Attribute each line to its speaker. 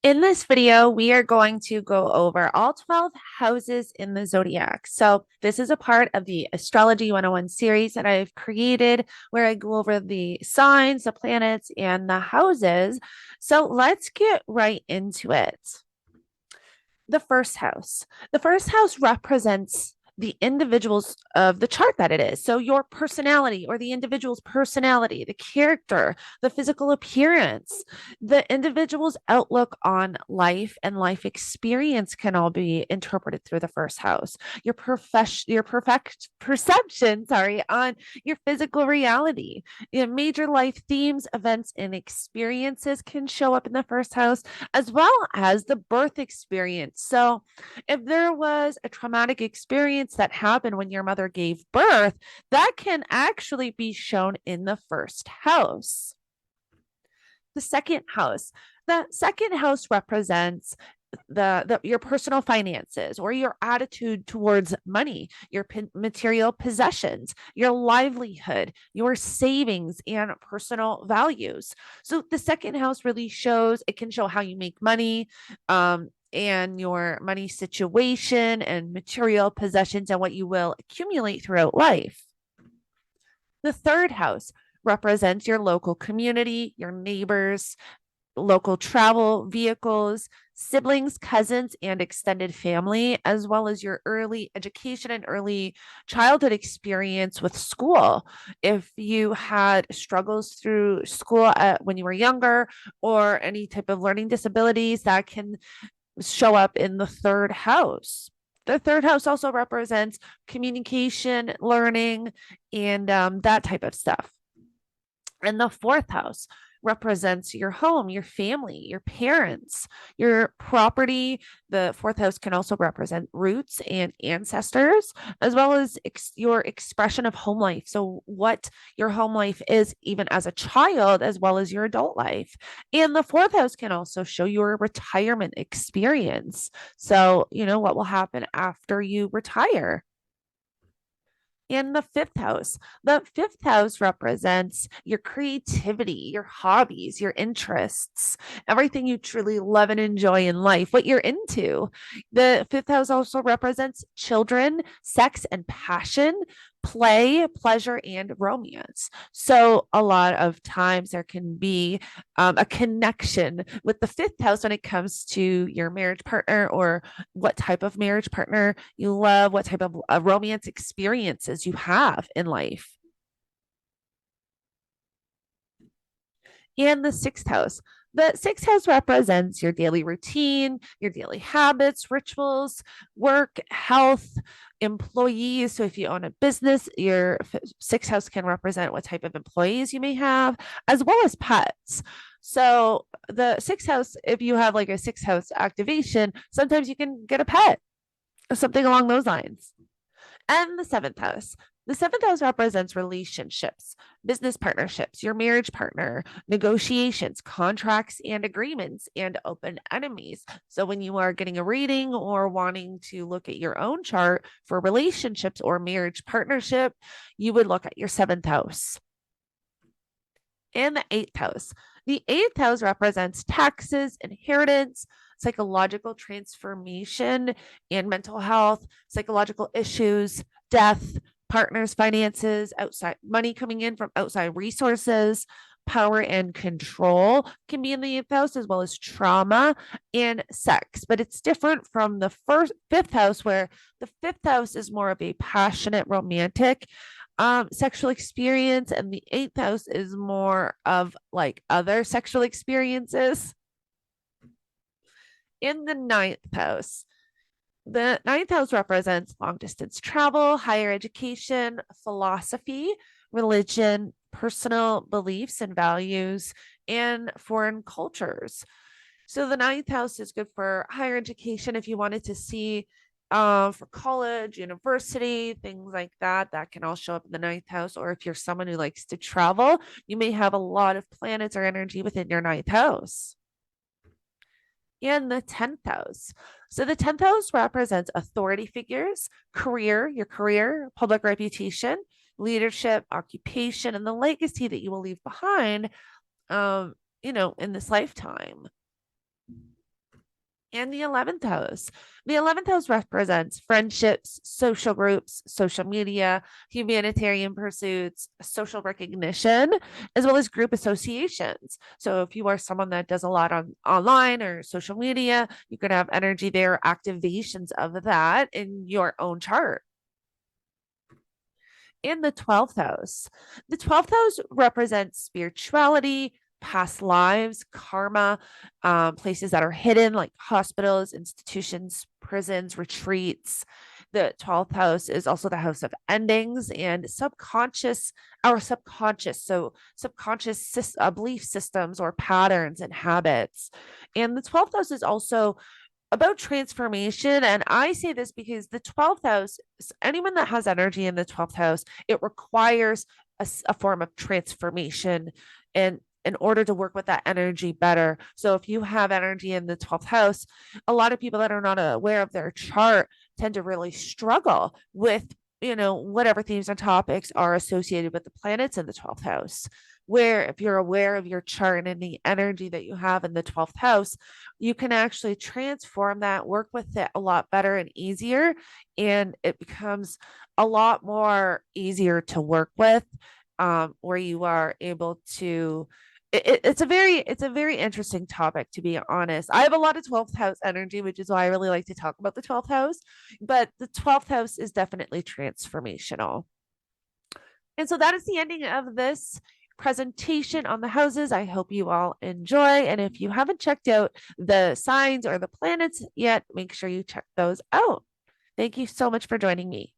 Speaker 1: In this video, we are going to go over all 12 houses in the zodiac. So, this is a part of the Astrology 101 series that I've created where I go over the signs, the planets, and the houses. So, let's get right into it. The first house. The first house represents the individuals of the chart that it is. So your personality or the individual's personality, the character, the physical appearance, the individual's outlook on life and life experience can all be interpreted through the first house. Your perfect perception, on your physical reality. Major life themes, events, and experiences can show up in the first house, as well as the birth experience. So, if there was a traumatic experience that happened when your mother gave birth, that can actually be shown in the first house. The second house. The second house represents your personal finances or your attitude towards money, your material possessions, your livelihood, your savings, and personal values. So the second house really shows, it can show how you make money, and your money situation and material possessions and what you will accumulate throughout life. The third house represents your local community, your neighbors, local travel vehicles, siblings, cousins, and extended family, as well as your early education and early childhood experience with school. If you had struggles through school when you were younger or any type of learning disabilities, that can show up in the third house. The third house also represents communication, learning, and that type of stuff. And the fourth house represents your home, your family, your parents, your property. The fourth house can also represent roots and ancestors, as well as your expression of home life. So, what your home life is, even as a child, as well as your adult life. And the fourth house can also show your retirement experience. So, what will happen after you retire. In the fifth house. The fifth house represents your creativity, your hobbies, your interests, everything you truly love and enjoy in life, what you're into. The fifth house also represents children, sex and passion, play, pleasure, and romance. So, a lot of times there can be a connection with the fifth house when it comes to your marriage partner or what type of marriage partner you love, what type of romance experiences you have in life. And the sixth house. The sixth house represents your daily routine, your daily habits, rituals, work, health, employees. So if you own a business, your sixth house can represent what type of employees you may have, as well as pets. So the sixth house, if you have like a sixth house activation, sometimes you can get a pet or something along those lines. And the seventh house. The seventh house represents relationships, business partnerships, your marriage partner, negotiations, contracts and agreements, and open enemies. So, when you are getting a reading or wanting to look at your own chart for relationships or marriage partnership, you would look at your seventh house. And the eighth house. The eighth house represents taxes, inheritance, psychological transformation, and mental health, psychological issues, death, partners, finances, outside money coming in from outside resources, power and control can be in the eighth house, as well as trauma and sex. But it's different from the fifth house, where the fifth house is more of a passionate, romantic sexual experience, and the eighth house is more of like other sexual experiences. In the ninth house, the ninth house represents long distance travel, higher education, philosophy, religion, personal beliefs and values, and foreign cultures. So the ninth house is good for higher education if you wanted to see for college, university, things like that. That can all show up in the ninth house. Or if you're someone who likes to travel, you may have a lot of planets or energy within your ninth house. And the 10th house. So the 10th house represents authority figures, your career, public reputation, leadership, occupation, and the legacy that you will leave behind, in this lifetime. And the 11th house. The 11th house represents friendships, social groups, social media, humanitarian pursuits, social recognition, as well as group associations. So if you are someone that does a lot on online or social media, you could have energy there, activations of that in your own chart. In the 12th house. The 12th house represents spirituality, past lives, karma, places that are hidden, like hospitals, institutions, prisons, retreats. The 12th house is also the house of endings and subconscious, our subconscious. So, subconscious belief systems or patterns and habits. And the 12th house is also about transformation. And I say this because the 12th house, anyone that has energy in the 12th house, it requires a form of transformation and in order to work with that energy better. So if you have energy in the 12th house, a lot of people that are not aware of their chart tend to really struggle with, whatever themes and topics are associated with the planets in the 12th house. Where if you're aware of your chart and the energy that you have in the 12th house, you can actually transform that, work with it a lot better and easier, and it becomes a lot more easier to work with, where you are able to it's a very interesting topic, to be honest. I have a lot of 12th house energy, which is why I really like to talk about the 12th house, but the 12th house is definitely transformational. And so that is the ending of this presentation on the houses. I hope you all enjoy. And if you haven't checked out the signs or the planets yet, make sure you check those out. Thank you so much for joining me.